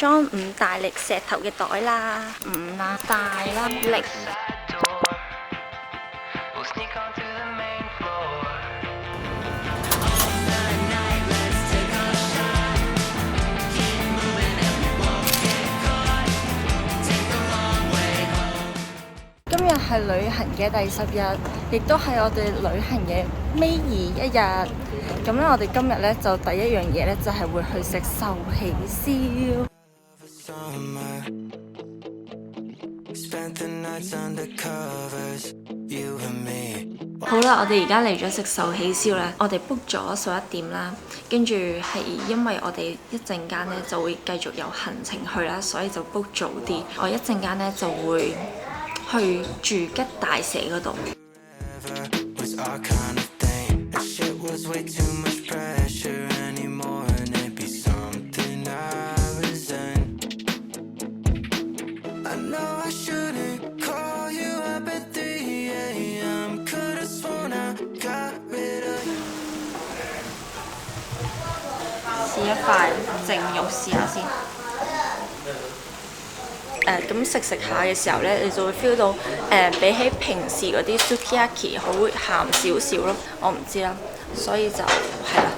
裝5大力石頭嘅袋啦，5啦，大啦，力。今日係旅行嘅第10日，亦都係我哋旅行嘅尾2日。咁咧，我哋今日咧就第一樣嘢咧就係會去食壽喜燒。好啦，我哋而家嚟咗食壽喜燒啦，我哋 book 咗11點啦，跟住係因為我哋一陣間咧就會繼續有行程去啦，所以就 book 早啲。我一陣間咧就會去住吉大社嗰度。試一塊淨肉試下先。咁食下嘅時候呢，你就會 feel 到比起平時嗰啲 sukiyaki 好鹹少少咯，我唔知啦，所以就係啦。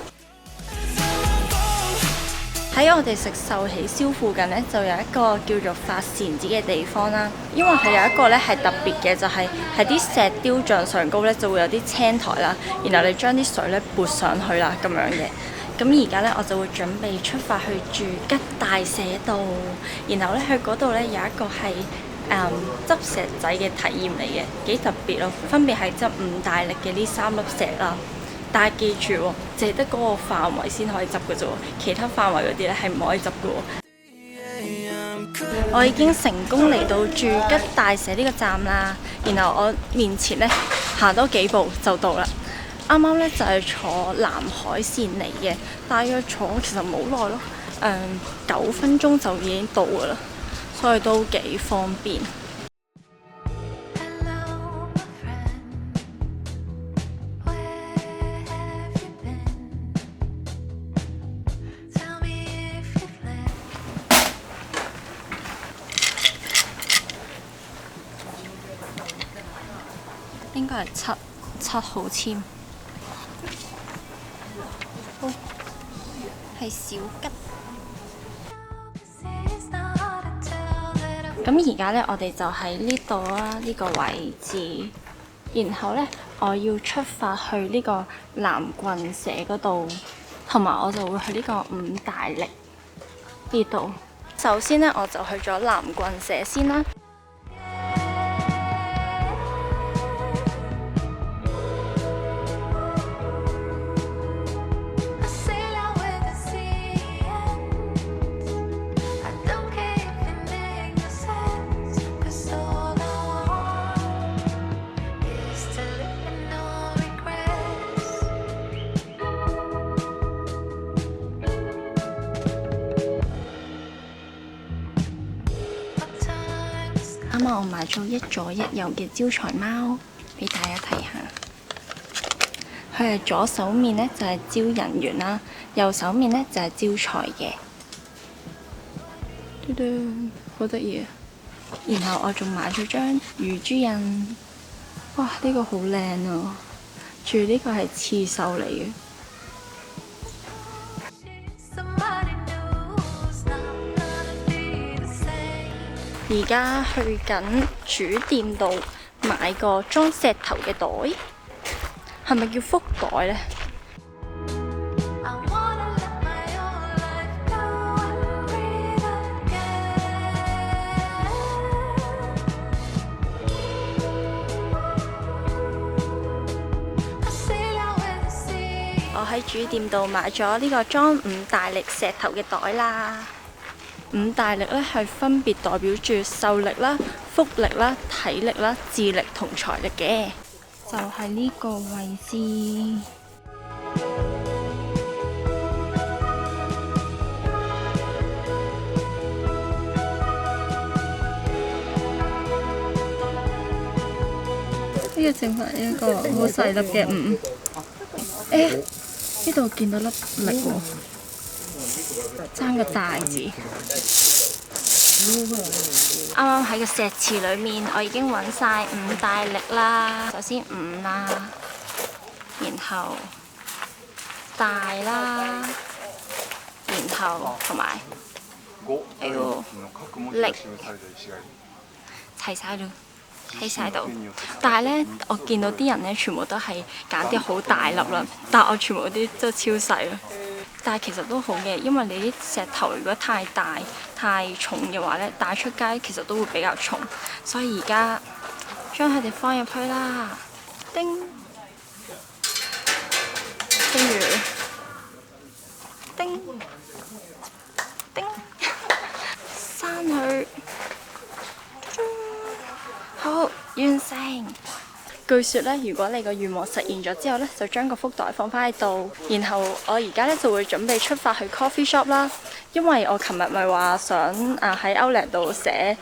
喺我哋食壽喜燒附近呢，就有一個叫做發扇子嘅地方啦。因為佢有一個呢係特別嘅，就係喺啲石雕像上高呢，就會有啲青台啦，然後你將啲水呢潑上去啦咁樣嘅。咁而家咧，我就會準備出發去住吉大社度，然後咧去嗰度咧有一個係執石仔嘅體驗嚟嘅，幾特別咯。分別係執5大力嘅呢3粒石啦，但係記住喎，淨係得嗰個範圍先可以執嘅啫喎，其他範圍嗰啲咧係唔可以執嘅喎。我已經成功嚟到住吉大社呢個站啦，然後我面前咧行多幾步就到啦。啱啱咧就係坐南海線嚟嘅，大約坐其實冇耐咯，9分鐘就已經到㗎啦，所以都幾方便。應該係7號籤。係小吉。咁而家呢，我哋就喺呢度啦，呢個位置。然後呢，我要出發去呢個南郡社嗰度，同埋我就會去呢個5大力呢度。首先呢，我就去咗南郡社先啦。啱啱我買咗一左一右嘅招財貓，俾大家睇下。佢係左手面呢就係招人緣啦，右手面呢就係招財嘅。嘟嘟，好得意啊！然後我仲買咗張魚珠印，哇！呢個好靚啊，仲要呢個係刺繡嚟嘅。而家去緊主店度買個裝石頭嘅袋，係咪叫福袋呢？我喺主店度買咗呢個裝5大力石頭嘅袋啦。5大力咧係分別代表住獸力啦、福力啦、體力啦、智力同財力嘅，就係呢個位置。呢個剩翻一個好細粒嘅5。呢度見到粒力喎，爭個大字。啱啱喺個石池裏面，我已經揾晒5大力啦。首先5啦，然後大啦，然後同埋力齊晒咯。喺晒度，但係咧，我見到啲人咧，全部都係揀啲好大粒啦，但係我全部啲都超細咯。但係其實都好嘅，因為你啲石頭如果太大、太重嘅話咧，帶出街其實都會比較重，所以而家將佢哋放入去啦，叮，跟住叮叮，閂佢。好，完成。據說咧，如果你個願望實現咗之後咧，就將個福袋放翻喺度。然後我而家咧就會準備出發去 coffee shop 啦。因為我琴日咪話想喺 Outlet 度寫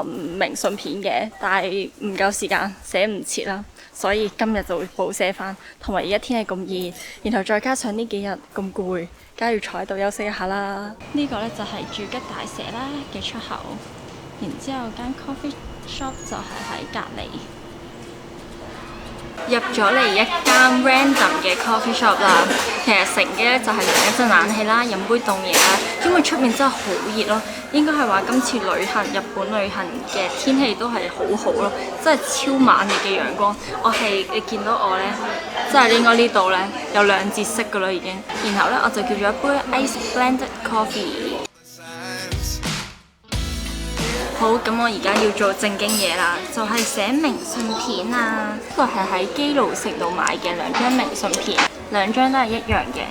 明信片嘅，但係唔夠時間寫唔切啦，所以今日就會補寫翻。同埋而家天氣咁熱，然後再加上呢幾日咁攰，梗係要坐喺度休息一下啦。呢個咧就係住吉大社啦嘅出口，然之後間 coffee shop 就係喺隔離。入咗嚟一間 random 嘅 coffee shop 啦，其實乘機咧就係涼一陣冷氣啦，飲杯凍嘢啦，因為出面真係好熱咯。應該係話今次日本旅行嘅天氣都係好好咯，真係超猛烈嘅陽光。你見到我咧，真係應該呢度咧有2節色噶啦已經。然後咧我就叫咗一杯 ice blended coffee。好，咁我而家要做正經嘢啦，就係寫明信片啊！呢個係喺基路城度買嘅2張明信片，2張都係一樣嘅，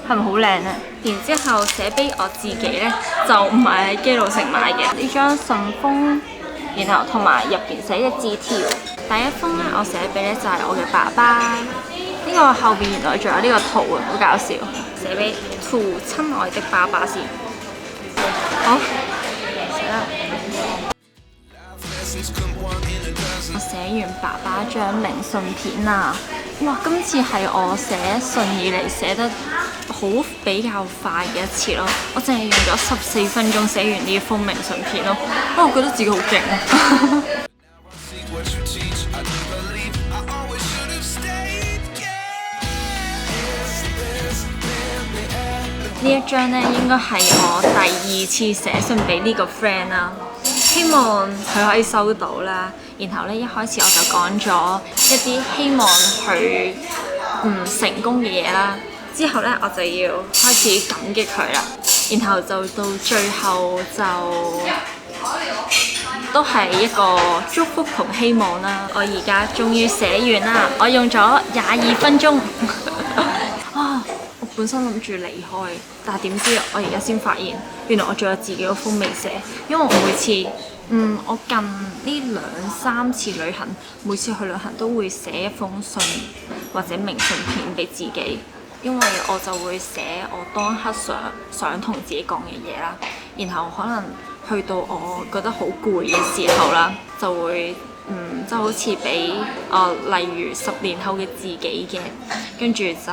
係咪好靚呢？然之後寫俾我自己呢，就唔係喺基路城買嘅呢張信封，然後同埋入邊寫嘅字條。第一封呢，我寫俾呢就係我嘅爸爸。呢個後邊原來仲有呢個圖啊，好搞笑！寫俾圖親愛的爸爸先。好。我寫完爸爸張明信片啊！哇，今次係我寫信以嚟寫得比較快嘅一次咯。我淨係用咗14分鐘寫完呢一封明信片咯。我覺得自己好勁啊！呢一張呢，應該係我第2次寫信俾呢個 friend 啦。希望佢可以收到啦。然後咧，一開始我就講咗一啲希望佢成功嘅嘢啦。之後咧，我就要開始感激佢啦。然後就到最後就都係一個祝福同希望啦。我而家終於寫完啦，我用咗22分鐘。啊！我本身諗住離開，但係點知我而家先發現，原來我仲有自己個封未寫，因為我每次。我近呢2-3次旅行，每次去旅行都會寫一封信或者明信片俾自己，因為我就會寫我當刻想同自己講嘅嘢啦。然後可能去到我覺得好攰嘅時候啦，就會即係好似俾例如10年後嘅自己嘅，跟住就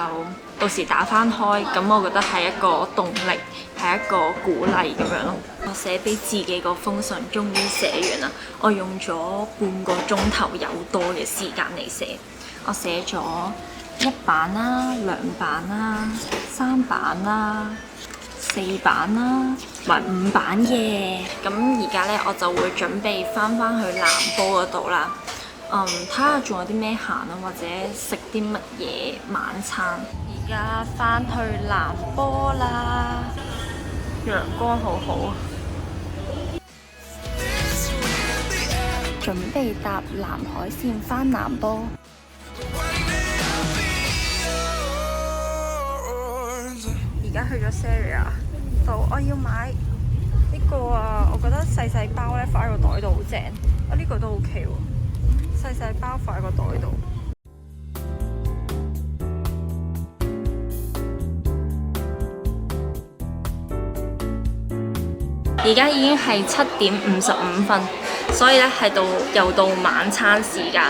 到時打翻開，咁我覺得係一個動力，係一個鼓勵咁樣咯。我寫俾自己嗰封信終於寫完啦，我用咗半個鐘頭有多嘅時間嚟寫。我寫咗1版啦、2版啦、3版啦、4版啦，同埋5版嘅。咁而家呢，我就會準備翻去南波嗰度啦。睇下仲有啲咩行啊，或者食啲乜嘢晚餐。而家翻去南波啦，陽光好好。準備搭南海線翻南波。而家去咗 Saria 度，我要買呢個啊！我覺得細包咧放喺個袋度好正。呢個都 OK 喎，細包放喺個袋度。而家已經係7點55分，所以咧又到晚餐時間。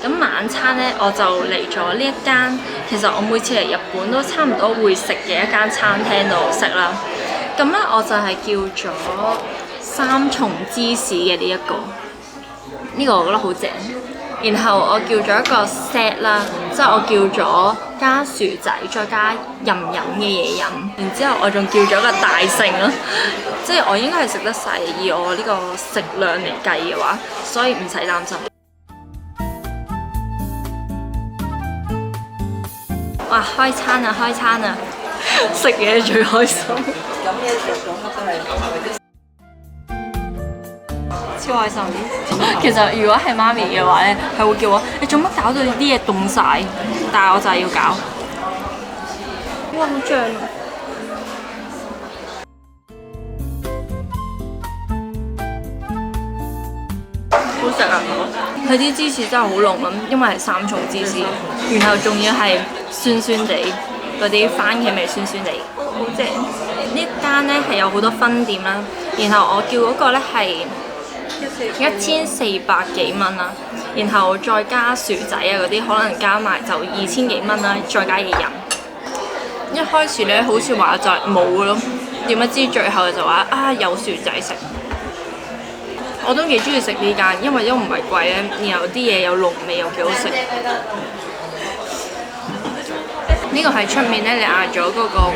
咁晚餐咧我就嚟咗呢一間，其實我每次嚟日本都差唔多會食嘅一間餐廳度食啦。咁咧我就係叫咗3重芝士嘅呢一個，呢個我覺得好正。然後我叫咗一個 set 啦，即係我叫咗加薯仔，再加任飲嘅嘢飲。然之後我仲叫咗個大盛啦，即係我應該係食得晒，以我呢個食量嚟計嘅話，所以唔使擔心。哇！開餐啊，開餐啊！食嘢最開心。飲嘢做咗乜都係超開心。其實如果係媽咪嘅話咧，係會叫我你做乜搞到啲嘢凍晒？但係我就係要搞。哇！好脹啊！好食啊！佢啲芝士真係好濃啦，因為係3重芝士，然後仲要係酸酸地，嗰啲番茄味酸酸地，好正。呢間咧係有好多分店啦，然後我叫嗰個咧係1400幾蚊啦，然後再加薯仔啊嗰啲，可能加埋就2000幾蚊啦，再加嘢飲。一開始咧好似話就係冇咯，點不知最後就話啊有薯仔食。我都幾中意食呢間，因為都唔係貴咧，然後啲嘢有濃味又幾好食。呢個係出面咧，你嗌咗嗰個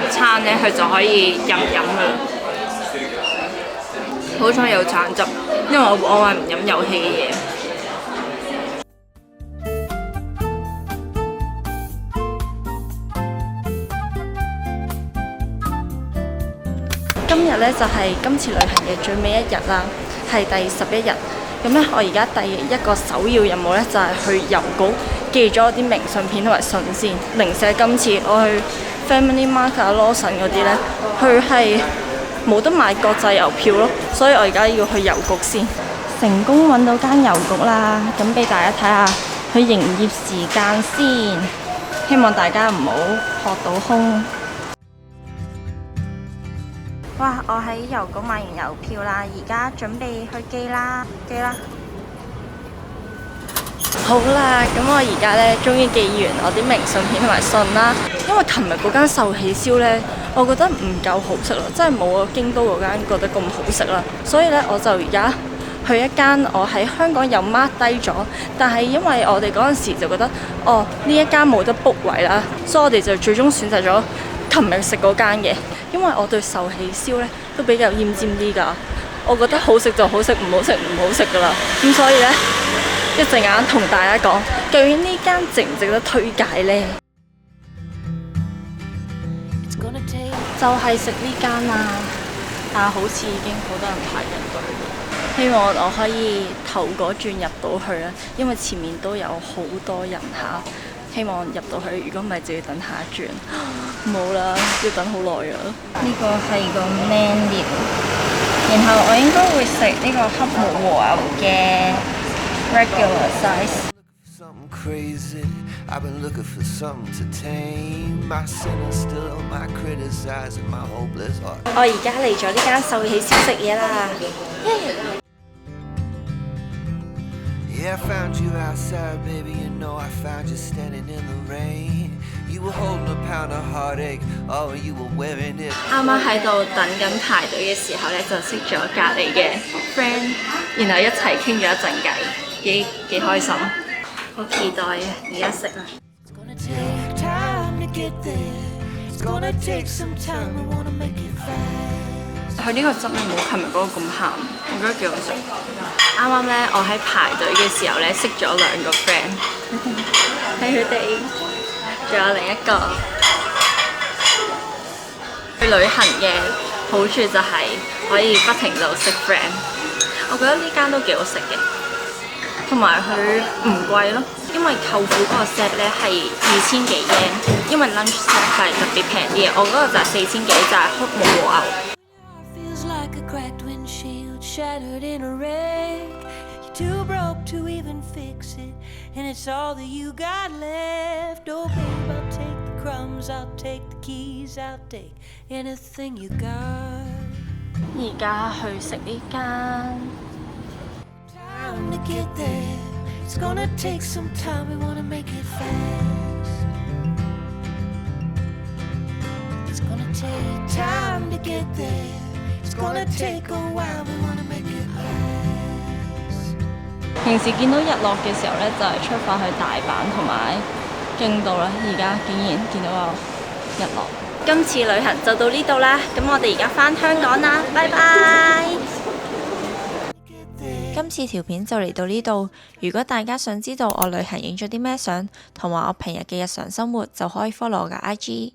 餐咧，佢就可以任飲噶啦。好彩有橙汁，因為我係唔飲有氣嘅嘢。今日咧就係今次旅行嘅最尾一日啦。係第11日，咁咧我而家第一個首要任務咧就係去郵局寄咗啲明信片同埋信先。零舍今次我去 Family Mart 啊、Lawson 嗰啲咧，佢係冇得買國際郵票咯，所以我而家要去郵局先。成功揾到間郵局啦，咁俾大家睇下佢營業時間先，希望大家唔好學到空。哇！我喺郵局買完郵票啦，而家準備去寄啦，好啦，咁我而家咧終於寄完我啲明信片同埋信啦。因為琴日嗰間壽喜燒咧，我覺得唔夠好食咯，真係冇我京都嗰間覺得咁好食啦。所以咧，我就而家去一間我喺香港有 mark 低咗，但係因為我哋嗰陣時就覺得呢一間冇得 book 位啦，所以我哋就最終選擇咗琴日食嗰間嘅。因為我對壽喜燒咧都比較厭尖啲㗎，我覺得好食就好食，唔好食唔好食㗎啦。咁所以咧，一陣間同大家講，究竟呢間值唔值得推介呢？就係食呢間啦，但係好似已經好多人排緊隊。希望我可以頭嗰轉入到去啦，因為前面都有好多人嚇。希望入到去，如果唔係就要等下一轉。冇啦，要等好耐啊！呢個係個 menu， 然後我應該會食呢個黑毛和牛嘅 regular size。我而家嚟咗呢間壽喜燒食嘢啦。Yeah, I found you outside, baby, you know I found you standing in the rain. You were holding a pound of heartache, oh, you were wearing it. 啱啱喺度等緊排隊嘅時候咧，就識咗隔離嘅 friend， 然後一齊傾咗一陣偈，幾開心，好期待啊！而家食啦。佢呢個汁咧冇琴日嗰個咁鹹，我覺得幾好食。啱啱咧，我喺排隊嘅時候咧，識咗2個 friend， 係佢哋，仲有另一個。去旅行嘅好處就係可以不停就識 friend， 我覺得呢間都幾好食嘅，同埋佢唔貴咯，因為舅父嗰個 set 咧係2000幾yen，因為 lunch set 係特別平啲嘅，我嗰個就係4000幾，就係黑毛和牛。Shattered in a wreck, you're too broke to even fix it, and it's all that you got left. Oh babe, I'll take the crumbs, I'll take the keys, I'll take anything you got. 而家去食呢間。Time to get there, it's gonna take some time, we wanna make it fast. It's gonna take time to get there. 平時見到日落嘅時候呢，就係出發去大阪同埋京都啦。而家竟然見到有日落。今次旅行就到呢度啦，咁我哋而家返香港啦，拜拜！今次條片就嚟到呢度，如果大家想知道我旅行影咗啲咩相，同埋我平日嘅日常生活，就可以 follow 我嘅IG。